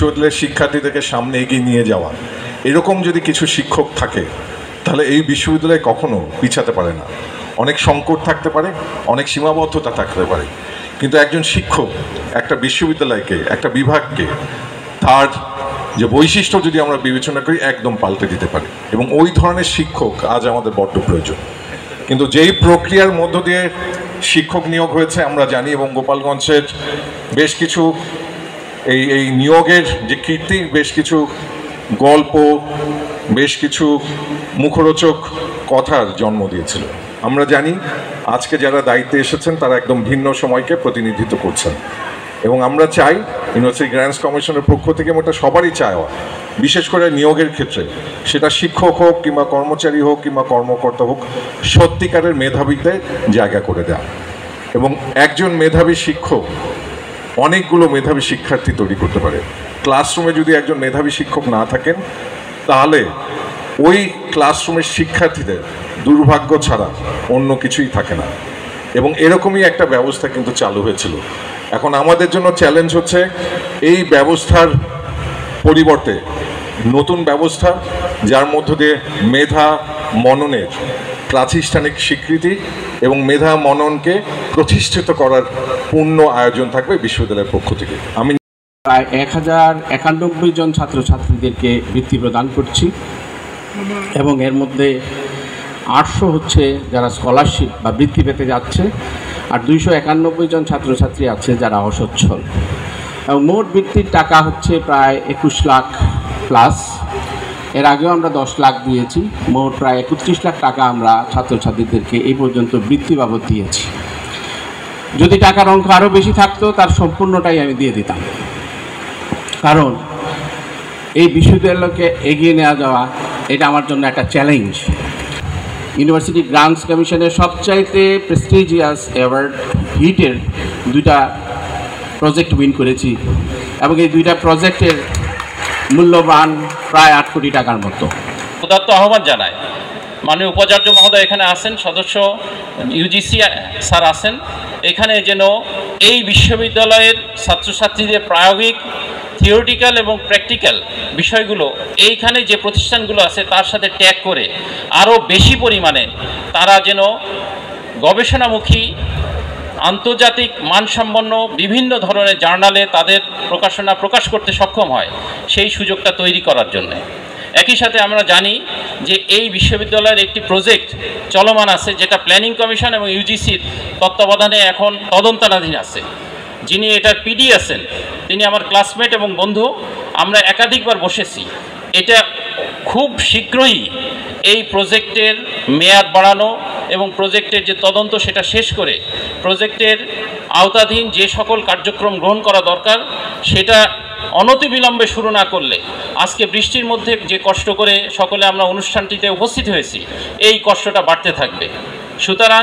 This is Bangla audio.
বিশ্ববিদ্যালয়ের শিক্ষার্থীদেরকে সামনে এগিয়ে নিয়ে যাওয়া, এরকম যদি কিছু শিক্ষক থাকে তাহলে এই বিশ্ববিদ্যালয় কখনো পিছাতে পারে না। অনেক সংকট থাকতে পারে, অনেক সীমাবদ্ধতা থাকতে পারে, কিন্তু একজন শিক্ষক একটা বিশ্ববিদ্যালয়কে, একটা বিভাগকে তার যে বৈশিষ্ট্য যদি আমরা বিবেচনা করি একদম পাল্টে দিতে পারে, এবং ওই ধরনের শিক্ষক আজ আমাদের বড্ড প্রয়োজন। কিন্তু যেই প্রক্রিয়ার মধ্য দিয়ে শিক্ষক নিয়োগ হয়েছে আমরা জানি, এবং গোপালগঞ্জের বেশ কিছু এই নিয়োগের যে কীর্তি, বেশ কিছু গল্প, বেশ কিছু মুখরোচক কথার জন্ম দিয়েছিল। আমরা জানি আজকে যারা দায়িত্বে এসেছেন তারা একদম ভিন্ন সময়কে প্রতিনিধিত্ব করছেন, এবং আমরা চাই ইউনিভার্সিটি গ্র্যান্টস কমিশনের পক্ষ থেকে, এটা সবারই চাওয়া, বিশেষ করে নিয়োগের ক্ষেত্রে, সেটা শিক্ষক হোক কিংবা কর্মচারী হোক কিংবা কর্মকর্তা হোক, সত্যিকারের মেধাবীতে জায়গা করে দেওয়া। এবং একজন মেধাবী শিক্ষক অনেকগুলো মেধাবী শিক্ষার্থী তৈরি করতে পারে। ক্লাসরুমে যদি একজন মেধাবী শিক্ষক না থাকেন তাহলে ওই ক্লাসরুমের শিক্ষার্থীদের দুর্ভাগ্য ছাড়া অন্য কিছুই থাকে না, এবং এরকমই একটা ব্যবস্থা কিন্তু চালু হয়েছিল। এখন আমাদের জন্য চ্যালেঞ্জ হচ্ছে এই ব্যবস্থার পরিবর্তে নতুন ব্যবস্থা, যার মধ্য দিয়ে মেধা মননের প্রাতিষ্ঠানিক স্বীকৃতি এবং মেধা মননকে প্রতিষ্ঠিত করার পূর্ণ আয়োজন থাকবে বিশ্ববিদ্যালয়ের পক্ষ থেকে। আমি প্রায় 1091 জন ছাত্রছাত্রীদেরকে বৃত্তি প্রদান করছি, এবং এর মধ্যে 800 হচ্ছে যারা স্কলারশিপ বা বৃত্তি পেতে যাচ্ছে, আর 291 জন ছাত্রছাত্রী আছে যারা অসচ্ছল। এবং মোট বৃত্তির টাকা হচ্ছে প্রায় 21 লাখ প্লাস। এর আগেও আমরা 10 লাখ দিয়েছি, মোট প্রায় 31 লাখ টাকা আমরা ছাত্রছাত্রীদেরকে এই পর্যন্ত বৃত্তি বাবদ দিয়েছি। যদি টাকার অঙ্ক আরও বেশি থাকতো তার সম্পূর্ণটাই আমি দিয়ে দিতাম, কারণ এই বিশ্ববিদ্যালয়কে এগিয়ে নেওয়া যাওয়া এটা আমার জন্য একটা চ্যালেঞ্জ। ইউনিভার্সিটি গ্রান্টস কমিশনের সবচাইতে প্রেস্টিজিয়াস অ্যাওয়ার্ড হিটের 2টা প্রজেক্ট উইন করেছি, এবং এই 2টা প্রজেক্টের মূল্যবান প্রায় 8 কোটি টাকার মতো। উদাত্ত আহ্বান জানায় মাননীয় উপাচার্য মহোদয় এখানে আছেন, সদস্য ইউজিসি স্যার আছেন, এখানে যেন এই বিশ্ববিদ্যালয়ের ছাত্রছাত্রীদের প্রায়োগিক, থিওরিটিক্যাল এবং প্র্যাকটিক্যাল বিষয়গুলো এইখানে যে প্রতিষ্ঠানগুলো আছে তার সাথে ট্যাগ করে আরও বেশি পরিমাণে তারা যেন গবেষণামুখী, আন্তর্জাতিক মানসম্পন্ন বিভিন্ন ধরনের জার্নালে তাদের প্রকাশনা প্রকাশ করতে সক্ষম হয়, সেই সুযোগটা তৈরি করার জন্য। একই সাথে আমরা জানি যে এই বিশ্ববিদ্যালয়ের একটি প্রজেক্ট চলমান আছে, যেটা প্ল্যানিং কমিশন এবং ইউজিসির তত্ত্বাবধানে এখন তদন্তাধীন আছে। যিনি এটার পিডি আছেন তিনি আমার ক্লাসমেট এবং বন্ধু, আমরা একাধিকবার বসেছি। এটা খুব শীঘ্রই এই প্রজেক্টের মেয়াদ বাড়ানো এবং প্রজেক্টের যে তদন্ত সেটা শেষ করে প্রজেক্টের আওতাধীন যে সকল কার্যক্রম গ্রহণ করা দরকার সেটা অনতিবিলম্বে শুরু না করলে আজকে বৃষ্টির মধ্যে যে কষ্ট করে সকলে আমরা অনুষ্ঠানটিতে উপস্থিত হয়েছি, এই কষ্টটা বাড়তে থাকবে। সুতরাং